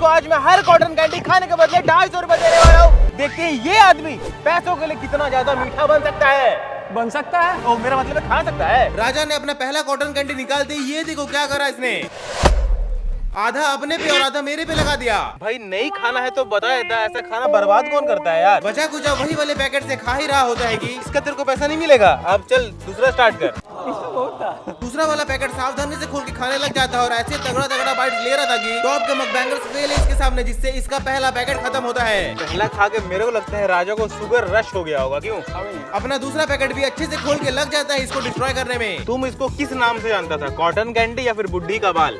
इसको आज मैं हर कॉटन कैंडी खाने के बदले 250 रुपए देने वाला हूँ। देखते हैं ये आदमी पैसों के लिए कितना ज्यादा मीठा बन सकता है। बन सकता है। ओ मेरा मतलब है खा सकता है। राजा ने अपना पहला कॉटन कैंडी निकालते ही ये देखो क्या करा इसने, आधा अपने पे और आधा मेरे पे लगा दिया। भाई नहीं खाना है तो बता देता, ऐसा खाना बर्बाद कौन करता है यार। बचा कुचा वही वाले पैकेट से खा ही रहा होता है कि इसका तेरे को पैसा नहीं मिलेगा। अब चल दूसरा स्टार्ट कर। दूसरा वाला पैकेट सावधानी से खोल के खाने लग जाता है और ऐसे तगड़ा तगड़ा बाइट ले रहा था कि टॉप के मकबैंगर्स फेल है इसके सामने, जिससे इसका पहला पैकेट खत्म होता है। पहला खा के मेरे को लगता है राजा को शुगर रश हो गया होगा। क्यों? अपना दूसरा पैकेट भी अच्छे से खोल के लग जाता है इसको डिस्ट्रॉय करने में। तुम इसको किस नाम से जानता था, कॉटन कैंडी या फिर बुड्ढी का बाल?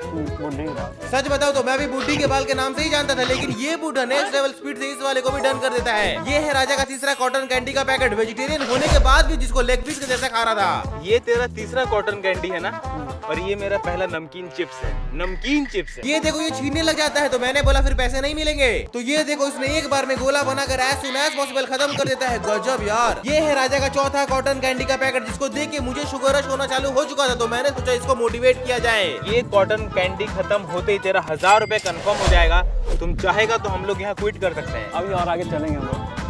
सच बताओ तो मैं भी बुड्ढी के बाल के नाम से ही जानता था, लेकिन ये बूढ़ा नेक्स्ट लेवल स्पीड से इस वाले को भी डन कर देता है। ये है राजा का तीसरा कॉटन कैंडी का पैकेट, वेजिटेरियन होने के बाद भी जिसको लेग पीस के जैसा खा रहा था। ये तेरा तीसरा कॉटन कैंडी है ना, और ये मेरा पहला नमकीन चिप्स है। नमकीन चिप्स है। ये देखो ये छीनने लग जाता है, तो मैंने बोला फिर पैसे नहीं मिलेंगे, तो ये देखो इसने एक बार में गोला बनाकर एज सून एज पॉसिबल खत्म कर देता है। गजब यार। ये है राजा का चौथा कॉटन कैंडी का पैकेट, जिसको देख के मुझे शुगर रश होना चालू हो चुका था, तो मैंने सोचा इसको मोटिवेट किया जाए। ये कॉटन कैंडी खत्म होते ही तेरा 1000 रुपए कंफर्म हो जाएगा। तुम चाहेगा तो हम लोग यहाँ क्विट कर सकते हैं। अभी और आगे चलेंगे हम लोग।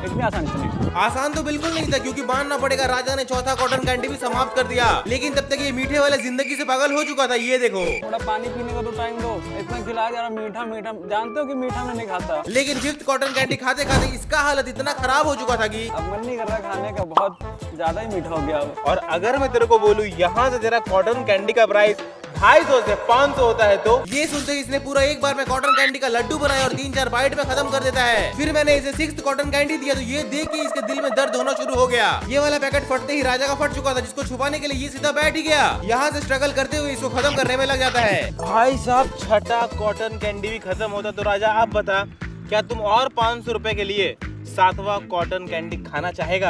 इतनी आसान नहीं। आसान तो बिल्कुल नहीं था, क्योंकि मानना पड़ेगा राजा ने चौथा कॉटन कैंडी भी समाप्त कर दिया, लेकिन तब तक ये मीठे वाले जिंदगी से पागल हो चुका था। ये देखो थोड़ा पानी पीने का तो टाइम दो, इतना खिला जा रहा मीठा मीठा, जानते हो कि मीठा मैं नहीं खाता। लेकिन फिफ्थ कॉटन कैंडी खाते खाते इसका हालत इतना खराब हो चुका था कि अब मन नहीं कर रहा खाने का, बहुत ज्यादा ही मीठा हो गया। और अगर मैं तेरे को बोलूं यहाँ से तेरा कॉटन कैंडी का प्राइस 250 से 500 होता है, तो ये सुनते ही इसने पूरा एक बार में कॉटन कैंडी का लड्डू बनाया और 3-4 बाइट में खत्म कर देता है। फिर मैंने इसे 6th कॉटन कैंडी दिया, तो ये देख के इसके दिल में दर्द होना शुरू हो गया। ये वाला पैकेट फटते ही राजा का फट चुका था, जिसको छुपाने के लिए ये सीधा बैठ ही गया। यहाँ से स्ट्रगल करते हुए इसको खत्म करने में लग जाता है। भाई साहब छठा कॉटन कैंडी भी खत्म होता, तो राजा आप बता क्या तुम और 500 रुपए के लिए 7वां कॉटन कैंडी खाना चाहेगा?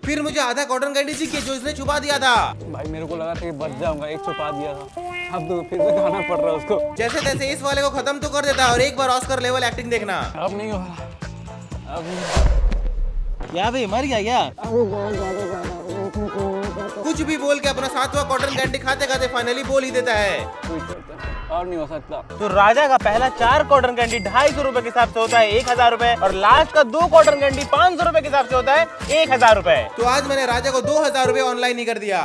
फिर मुझे आधा कॉटन कैंडी चाहिए जो इसने छुपा दिया था। भाई मेरे को लगा था कि बच जाऊंगा, एक छुपा दिया था, अब तो फिर से खाना पड़ रहा है उसको। जैसे तैसे इस वाले को खत्म तो कर देता है, और एक बार ऑस्कर लेवल एक्टिंग देखना। अब नहीं हो रहा। अब क्या भाई मर गया क्या? कुछ भी बोल के अपना 7वां कॉटन कैंडी खाते खाते फाइनली बोल ही देता है और नहीं हो सकता। तो राजा का पहला 4 कॉटन कैंडी 250 रुपए के हिसाब से होता है 1000 रुपए, और लास्ट का 2 कॉटन कैंडी 500 रुपए के हिसाब से होता है 1000 रुपए। तो आज मैंने राजा को 2000 रुपए ऑनलाइन ही कर दिया।